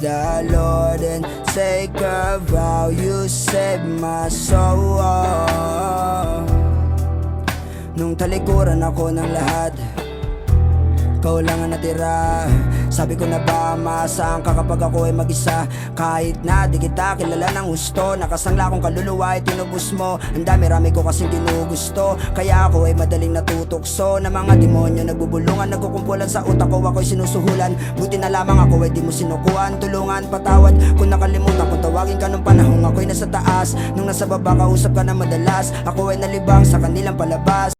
the Lord and take a vow. You saved my soul. Nung talikuran ako ng lahat, ikaw lang ang natira. Sabi ko na ba, maasaan ka kapag ako ay mag-isa? Kahit na di kita kilala ng gusto, nakasangla kong kaluluwa ay tinubos mo. Ang dami-rami ko kasing ginugusto, kaya ako ay madaling natutokso na mga demonyo nagbubulungan, nagkukumpulan sa utak ko, ako'y sinusuhulan. Buti na lamang ako ay di mo sinukuhan. Tulungan, patawad kung nakalimutan kung tawagin ka nung panahong ako'y nasa taas. Nung nasa baba, kausap ka na madalas, ako ay nalibang sa kanilang palabas.